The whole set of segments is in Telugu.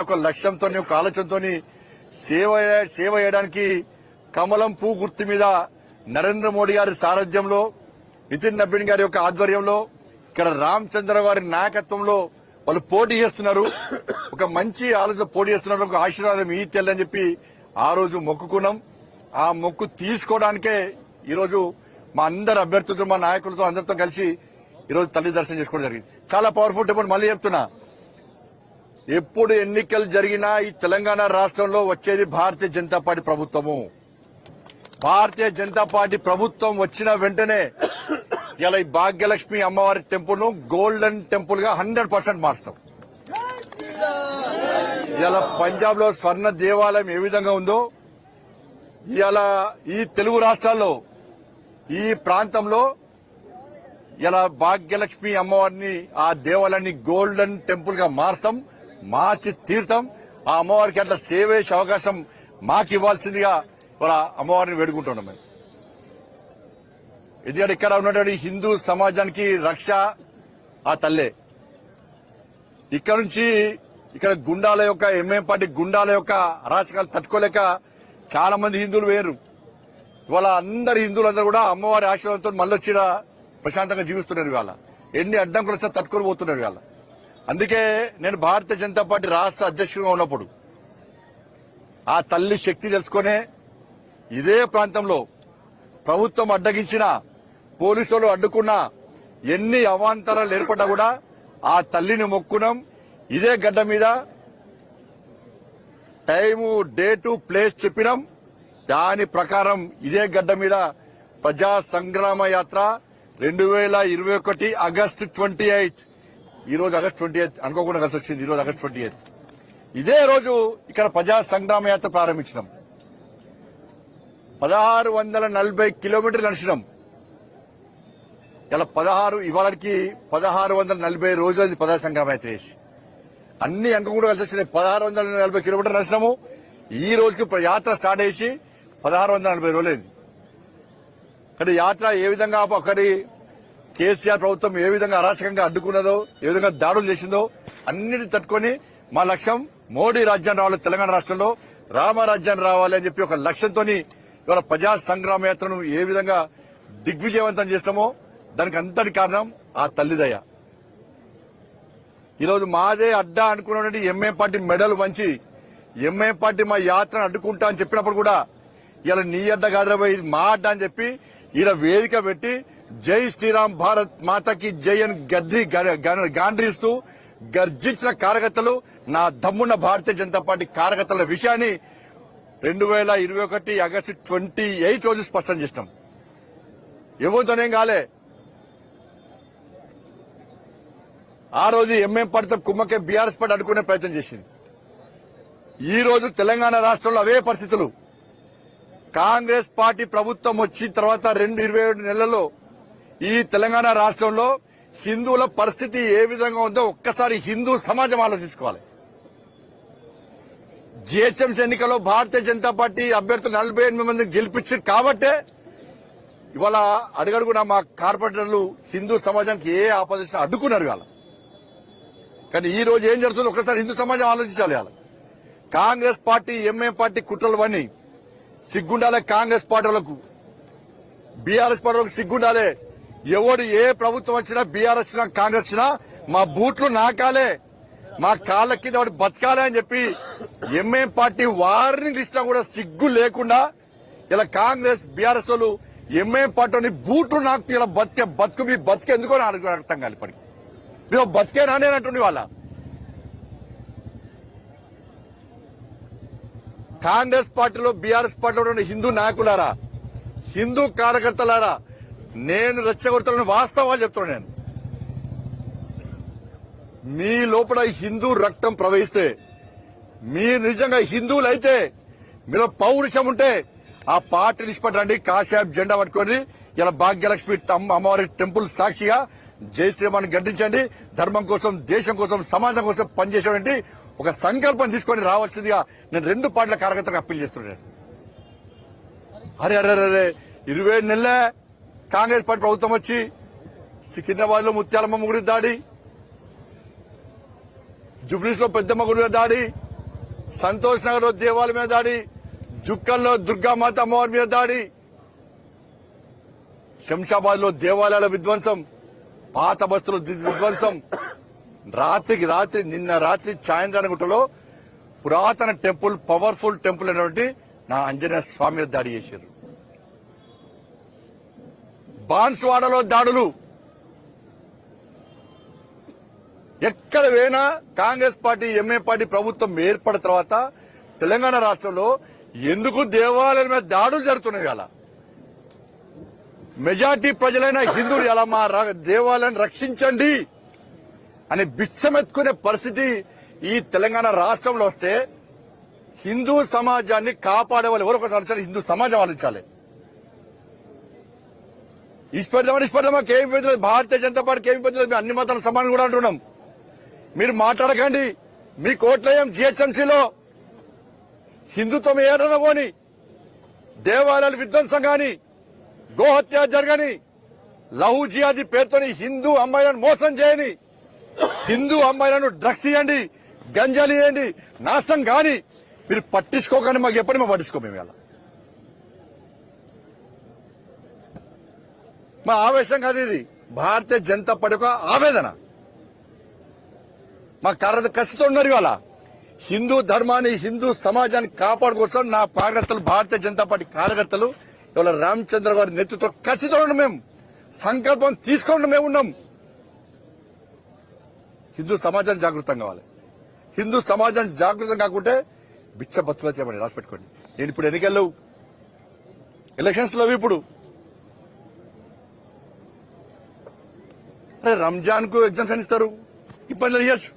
ఒక లక్ష్యంతో ఒక ఆలోచనతో సేవ చేయడానికి కమలం పూ గుర్తు మీద నరేంద్ర మోడీ గారి సారథ్యంలో నితిన్ నబీన్ గారి యొక్క ఆధ్వర్యంలో ఇక్కడ రామచంద్ర వారి నాయకత్వంలో వాళ్ళు పోటీ చేస్తున్నారు. ఒక మంచి ఆలోచన పోటీ చేస్తున్నారు. ఒక ఆశీర్వాదం ఈ తెల్లని చెప్పి ఆ రోజు మొక్కుకున్నాం. ఆ మొక్కు తీసుకోవడానికే ఈరోజు మా అందరు అభ్యర్థులతో మా నాయకులతో అందరితో కలిసి ఈరోజు తల్లి దర్శనం చేసుకోవడం జరిగింది. చాలా పవర్ఫుల్ టెంపుల్. మళ్ళీ చెప్తున్నా, ఎప్పుడు ఎన్నికలు జరిగినా ఈ తెలంగాణ రాష్ట్రంలో వచ్చేది భారతీయ జనతా పార్టీ ప్రభుత్వము. భారతీయ జనతా పార్టీ ప్రభుత్వం వచ్చిన వెంటనే ఇలా ఈ భాగ్యలక్ష్మి అమ్మవారి టెంపుల్ ను గోల్డెన్ టెంపుల్ గా 100% మారుస్తాం. ఇలా పంజాబ్ లో స్వర్ణ దేవాలయం ఏ విధంగా ఉందో ఇలా ఈ తెలుగు రాష్ట్రాల్లో ఈ ప్రాంతంలో ఇలా భాగ్యలక్ష్మి అమ్మవారిని ఆ దేవాలయాన్ని గోల్డెన్ టెంపుల్ గా మార్చి తీర్థం. ఆ అమ్మవారికి అట్లా సేవ చేసే అవకాశం మాకు ఇవ్వాల్సిందిగా వాళ్ళ అమ్మవారిని వేడుకుంటున్నాం. మేము ఎందుకంటే ఇక్కడ ఉన్నటువంటి హిందూ సమాజానికి రక్ష ఆ తల్లే. ఇక్కడ నుంచి ఇక్కడ గుండాల యొక్క ఎంఎం పార్టీ గుండాల యొక్క అరాచకాలు తట్టుకోలేక చాలా మంది హిందువులు వేరు. ఇవాళ అందరు హిందువులందరూ కూడా అమ్మవారి ఆశీర్వాదంతో మళ్ళొచ్చిన ప్రశాంతంగా జీవిస్తున్నారు. ఇవాళ ఎన్ని అడ్డంకులు వచ్చా తట్టుకొని పోతున్నారు. ఇవాళ అందుకే నేను భారతీయ జనతా పార్టీ రాష్ట్ర అధ్యక్షుడిగా ఉన్నప్పుడు ఆ తల్లి శక్తి తెలుసుకునే ఇదే ప్రాంతంలో ప్రభుత్వం అడ్డగించిన పోలీసులు అడ్డుకున్నా ఎన్ని అవాంతరాలు ఏర్పడ్డా కూడా ఆ తల్లిని మొక్కున్నాం. ఇదే గడ్డ మీద టైము డేటు ప్లేస్ చెప్పినాం. దాని ప్రకారం ఇదే గడ్డ మీద ప్రజా సంగ్రామ యాత్ర 2021 ఆగస్టు 28 ఈ రోజు ఆగస్టు 28 అనుకోకుండా కలిసి వచ్చింది. ఈ రోజు ఆగస్టు 28 ఇదే రోజు ఇక్కడ ప్రజా సంగ్రామ యాత్ర ప్రారంభించినాం. 1640 కిలోమీటర్లు నడిచినాం. ఇలా ఇవాళకి 1640 రోజులు ప్రజా సంగ్రామ యాత్ర చేసి అన్ని అనుకోకుండా కలిసి వచ్చినాయి. 1640 కిలోమీటర్లు నడిచినాము. ఈ రోజుకి యాత్ర స్టార్ట్ చేసి 1640 రోజులైంది. కానీ యాత్ర ఏ విధంగా అక్కడి కేసీఆర్ ప్రభుత్వం ఏ విధంగా అరాచకంగా అడ్డుకున్నదో, ఏ విధంగా దాడులు చేసిందో అన్నిటిని తట్టుకొని మా లక్ష్యం మోడీ రాజ్యం రావాలి, తెలంగాణ రాష్ట్రంలో రామరాజ్యాన్ని రావాలి అని చెప్పి ఒక లక్ష్యంతో ఇవాళ ప్రజా సంగ్రామ యాత్రను ఏ విధంగా దిగ్విజయవంతం చేస్తామో దానికి అంతటి కారణం ఆ తల్లిదయ. ఈరోజు మాదే అడ్డా అనుకున్నటువంటి ఎంఏ పార్టీ మెడల్ వంచి ఎంఏ పార్టీ మా యాత్రను అడ్డుకుంటా అని చెప్పినప్పుడు కూడా ఇలా నీ అడ్డ కాదురా ఇది మా అడ్డ అని చెప్పి ఈడ వేదిక పెట్టి జై శ్రీరామ్ భారత్ మాతకి జై అని గాండ్రిస్తూ గర్జించిన కార్యకర్తలు నా దమ్మున్న భారతీయ జనతా పార్టీ కార్యకర్తల విషయాన్ని 2021 ఆగస్టు 28 రోజు స్పష్టం చేసినాం. ఎవరితోనేం కాలే. ఆ రోజు ఎంఎం పార్టీతో కుమ్మకే బీఆర్ఎస్ పార్టీ అడ్డుకునే ప్రయత్నం చేసింది. ఈ రోజు తెలంగాణ రాష్ట్రంలో అవే పరిస్థితులు. కాంగ్రెస్ పార్టీ ప్రభుత్వం వచ్చిన తర్వాత 27 నెలల్లో ఈ తెలంగాణ రాష్ట్రంలో హిందువుల పరిస్థితి ఏ విధంగా ఉందో ఒక్కసారి హిందూ సమాజం ఆలోచించుకోవాలి. జీహెచ్ఎంసీ ఎన్నికల్లో భారతీయ జనతా పార్టీ అభ్యర్థులు 48 మంది గెలిపించారు కాబట్టే ఇవాళ అడుగడుగునా మా కార్పొరేటర్లు హిందూ సమాజానికి ఏ ఆపోజిషన్ అడ్డుకున్నారు. ఇవాళ కానీ ఈ రోజు ఏం జరుగుతుందో ఒక్కసారి హిందూ సమాజం ఆలోచించాలి. ఇవాళ కాంగ్రెస్ పార్టీ ఎంఏ పార్టీ కుట్రలు సిగ్గుండాలే. కాంగ్రెస్ పార్టీలకు బీఆర్ఎస్ పార్టీలకు సిగ్గుండాలే. ఎవడు ఏ ప్రభుత్వం వచ్చినా బీఆర్ఎస్ వచ్చినా కాంగ్రెస్ వచ్చినా మా బూట్లు నాకాలే, మా కాళ్ళ కింద వాడు బతకాలే అని చెప్పి ఎంఏ పార్టీ వార్నింగ్ ఇచ్చినా కూడా సిగ్గు లేకుండా ఇలా కాంగ్రెస్ బీఆర్ఎస్ వాళ్ళు ఎంఏ పార్టీని బూట్లు నాకుతూ ఇలా బతుకు మీ బతికే ఎందుకో అర్థం కాదు. ఇప్పటికి మీరు బతికే నానేనంటుండే వాళ్ళ కాంగ్రెస్ పార్టీలో బీఆర్ఎస్ పార్టీలో ఉన్న హిందూ నాయకులారా, హిందూ కార్యకర్తలారా, నేను రెచ్చగొడతానని వాస్తవాలు చెప్తున్నాను. నేను మీ లోపల హిందూ రక్తం ప్రవహిస్తే, మీరు నిజంగా హిందువులైతే, మీలో పౌరుషం ఉంటే ఆ పార్టీ నిష్పట్టండి. కాషాయం జెండా పట్టుకొని ఇలా భాగ్యలక్ష్మి అమ్మవారి టెంపుల్ సాక్షిగా జై శ్రీరామాన్ని గడ్డించండి. ధర్మం కోసం, దేశం కోసం, సమాజం కోసం పనిచేసేటువంటి ఒక సంకల్పం తీసుకొని రావాల్సిందిగా నేను 2 పార్టీల కార్యకర్తలకు అప్పీల్ చేస్తున్నాను. అరే 27 నెలలే కాంగ్రెస్ పార్టీ ప్రభుత్వం వచ్చి సికింద్రాబాద్ లో ముత్యాలమ్మ గుడి దాడి, జుబ్లీస్ లో పెద్దమ్మ గుడి దాడి, సంతోష్ నగర్ లో దేవాలయం మీద దాడి, జుక్కల్లో దుర్గామాత అమ్మవారి మీద దాడి, శంషాబాద్ లో దేవాలయాల విధ్వంసం, పాత బస్తుల విధ్వంసం, నిన్న రాత్రి చాయంద్రానగుట్టలో పురాతన టెంపుల్, పవర్ఫుల్ టెంపుల్ అయినటువంటి నా ఆంజనేయ స్వామి మీద దాడి చేశారు. బాన్స్వాడలో దాడులు. ఎక్కడ పోయినా కాంగ్రెస్ పార్టీ, ఎంఏ పార్టీ ప్రభుత్వం ఏర్పడిన తర్వాత తెలంగాణ రాష్ట్రంలో ఎందుకు దేవాలయాల మీద దాడులు జరుగుతున్నాయి? అలా మెజార్టీ ప్రజలైన హిందువులు ఎలా మా దేవాలయాన్ని రక్షించండి అని బిచ్చమెత్తుకునే పరిస్థితి ఈ తెలంగాణ రాష్ట్రంలో వస్తే హిందూ సమాజాన్ని కాపాడే వాళ్ళు ఎవరు? ఒకసారి హిందూ సమాజం ఆలోచించాలి. ఇష్టపడదామా కేమి పెద్దలేదు, భారతీయ జనతా పార్టీకి ఏమి పెద్దలేదు, అన్ని మతాల సమానం కూడా అంటున్నాం. మీరు మాట్లాడకండి. మీ కోట్లయం జిహెచ్ఎంసీలో హిందుత్వం ఏదైనా పోని, దేవాలయాల విధ్వంసం గాని, గోహత్య జరగని, లహు జిహాదీ పేరుతోని హిందూ అమ్మాయిలను మోసం చేయని, హిందూ అమ్మాయిలను డ్రగ్స్ ఇవ్వండి, గంజాలు ఇవ్వండి, నాశనం కాని మీరు పట్టించుకోకండి. మాకు ఎప్పటి మేము పట్టించుకో. మేము ఇలా మా ఆవేశం కాదు, ఇది భారతీయ జనతా పార్టీ యొక్క ఆవేదన. మా కసితో ఉన్నారు. ఇవాళ హిందూ ధర్మాన్ని, హిందూ సమాజాన్ని కాపాడుకోసం నా కార్యకర్తలు, భారతీయ జనతా పార్టీ కార్యకర్తలు ఇవాళ రామచంద్ర గారి నేతృత్వం కసితో ఉన్నాం. మేము సంకల్పం తీసుకోండి. మేము ఉన్నాం. హిందూ సమాజాన్ని జాగృతం కావాలి. హిందూ సమాజాన్ని జాగృతం కాకుంటే బిచ్చ బతుకులు చేయమని రాసి పెట్టుకోండి. నేను ఇప్పుడు ఎన్నికల్లో ఎలక్షన్స్ లో ఇప్పుడు రంజాన్ కు ఎగ్జామ్షన్ ఇస్తారు, ఇబ్బందులు చేయొచ్చు.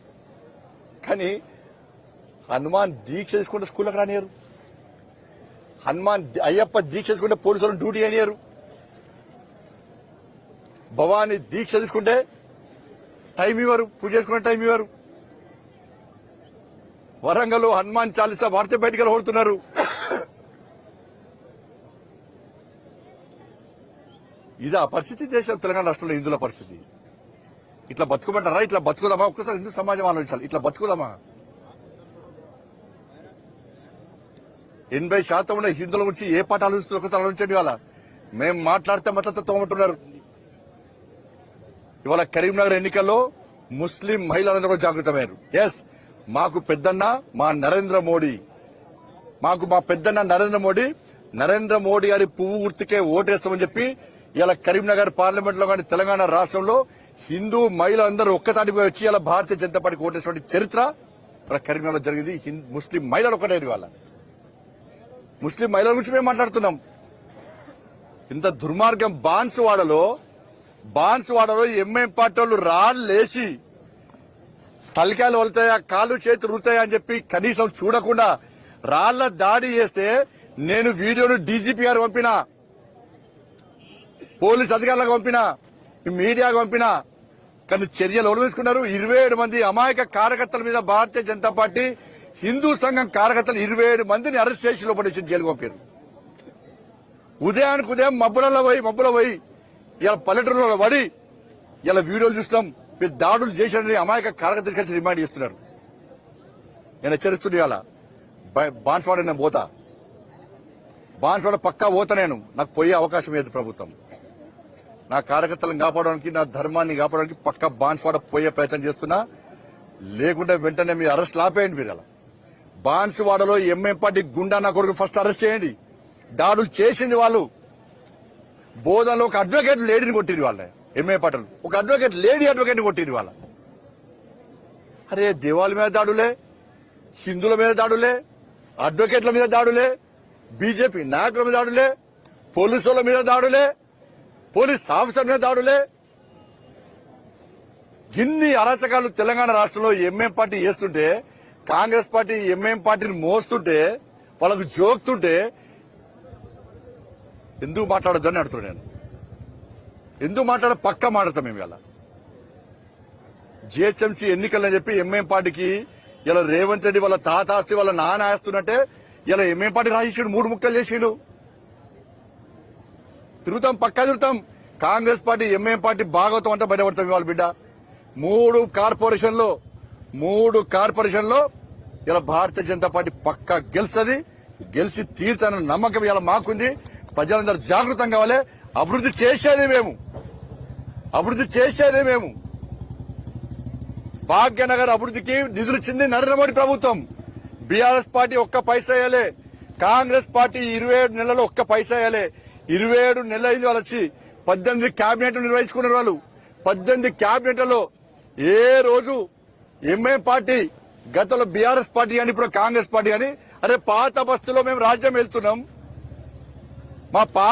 కానీ హనుమాన్ దీక్ష చేసుకుంటే స్కూళ్ళకి రానియరు. అయ్యప్ప దీక్ష చేసుకుంటే పోలీసులను డ్యూటీ అయినారు. భవానీ దీక్ష తీసుకుంటే టైం ఇవ్వరు, పూజ చేసుకునే టైం ఇవ్వరు. వరంగల్ హనుమాన్ చాలీసా వాడితే బయటికి ఓడుతున్నారు. ఇది ఆ పరిస్థితి దేశం తెలంగాణ రాష్ట్రంలో హిందువుల పరిస్థితి. ఇట్లా బతుకుమంటారా? ఇట్లా బతుకుదామా? ఒక్కసారి హిందూ సమాజం ఆలోచించాలి. ఇట్లా బతుకుదామా? 80% ఉన్న హిందువుల గురించి ఏ పాట ఆలోచిస్తుంది? ఒకసారి ఆలోచించండి. ఇవాళ మేము మాట్లాడితే మద్దతు తోమంటున్నారు. ఇవాళ కరీంనగర్ ఎన్నికల్లో ముస్లిం మహిళలందరూ కూడా జాగృతమయ్యారు. ఎస్, మాకు పెద్దన్న మా నరేంద్ర మోడీ, మా పెద్దన్న నరేంద్ర మోడీ గారి పువ్వు గుర్తుకే ఓటేస్తామని చెప్పి ఇలా కరీంనగర్ పార్లమెంట్ లో కానీ తెలంగాణ రాష్ట్రంలో హిందూ మహిళలందరూ ఒక్కతాటికి వచ్చి ఇలా భారతీయ జనతా పార్టీకి ఓటేసిన చరిత్ర కరీంనగర్ లో జరిగింది. ముస్లిం మహిళలు ఒకటే. వాళ్ళ ముస్లిం మహిళల గురించి మేము మాట్లాడుతున్నాం. ఇంత దుర్మార్గం బాన్స్వాడలో ఎంఐఎం పార్టీ వాళ్ళు రాళ్ళేసి తలకాయలు వలుతాయా, కాళ్ళు చేతులు రుతాయా అని చెప్పి కనీసం చూడకుండా రాళ్ల దాడి చేస్తే నేను వీడియోను డీజీపీ గారు పంపినా, పోలీస్ అధికారులకు పంపినా, మీడియాకు పంపినా. కానీ చర్యలు ఎవరు తీసుకున్నారు? 27 మంది అమాయక కార్యకర్తల మీద భారతీయ జనతా పార్టీ హిందూ సంఘం కార్యకర్తలు 27 మందిని అరెస్ట్ చేసి లోపలించి జైలుకు పంపారు. ఉదయానికి ఉదయం మబ్బులో పోయి ఇలా పల్లెటూరులో పడి ఇలా వీడియోలు చూస్తాం. మీరు దాడులు చేశారని అమాయక కార్యకర్తలు కలిసి రిమాండ్ చేస్తున్నారు. నేను హెచ్చరిస్తున్నా. ఇవాళ బాన్స్వాడ నేను పోతా, బాన్స్వాడ పక్కా పోతా. నాకు పోయే అవకాశం లేదు ప్రభుత్వం. నా కార్యకర్తలను కాపాడడానికి, నా ధర్మాన్ని కాపాడడానికి పక్కా బాన్స్వాడ పోయే ప్రయత్నం చేస్తున్నా. లేకుంటే వెంటనే మీరు అరెస్ట్ ఆపేయండి. మీరు అలా బాన్స్వాడలో ఎంఐఎం పార్టీ గుండా నా కొడుకు ఫస్ట్ అరెస్ట్ చేయండి. దాడులు చేసింది వాళ్ళు. బోధనలో ఒక అడ్వకేట్ లేడీని కొట్టిరు వాళ్ళ ఎంఐఎం పార్టీలు. ఒక లేడీ అడ్వకేట్ని కొట్టిరు వాళ్ళ. అరే, దేవాలయ మీద దాడులే, హిందువుల మీద దాడులే, అడ్వకేట్ల మీద దాడులే, బీజేపీ నాయకుల మీద దాడులే, పోలీసుల మీద దాడులే, పోలీస్ ఆఫీసర్ మీద దాడులే. ఇన్ని అరాచకాలు తెలంగాణ రాష్ట్రంలో ఎంఐఎం పార్టీ చేస్తుంటే, కాంగ్రెస్ పార్టీ ఎంఐఎం పార్టీని మోస్తుంటే, వాళ్ళకు జోక్తుంటే ఎందుకు మాట్లాడొద్దని అడుగుతున్నాను నేను. ఎందుకు పక్కా మాట్లాడతాం మేము. ఇలా జిహెచ్ఎంసీ ఎన్నికలని చెప్పి ఎంఐఎం పార్టీకి ఇలా రేవంత్ రెడ్డి వాళ్ళ తాత ఆస్తి వాళ్ళ నాన్న ఆస్తున్నట్టే ఇలా ఎంఐఎం పార్టీ రాసేసాడు, 3 ముక్కలు చేసాడు. పక్కా తిరుగుతాం. Congress party MIM party Bhagavatam అంతా బయటపడతాం. ఇవాళ బిడ్డ 3 కార్పొరేషన్లో ఇలా భారతీయ జనతా పార్టీ పక్కా గెలుస్తుంది. గెలిచి తీరుతానన్న నమ్మకం ఇలా మాకుంది. ప్రజలందరూ జాగృతం కావాలి. అభివృద్ధి చేసేదే మేము. భాగ్యనగర్ అభివృద్ధికి నిధులు ఇచ్చింది నరేంద్ర మోడీ ప్రభుత్వం. బీఆర్ఎస్ పార్టీ ఒక్క పైసా వేయలే. కాంగ్రెస్ పార్టీ 27 నెలల్లో ఒక్క పైసా వేయలే. 27 నెలలు అయింది వాళ్ళు వచ్చి. 18 క్యాబినెట్లు నిర్వహించుకున్నారు వాళ్ళు. 18 క్యాబినెట్లలో ఏ రోజు ఎంఐఎం పార్టీ, గతంలో బీఆర్ఎస్ పార్టీ అని, ఇప్పుడు కాంగ్రెస్ పార్టీ అని, అరే పాత బస్తీలో మేము రాజ్యం వెళ్తున్నాం, మా పాత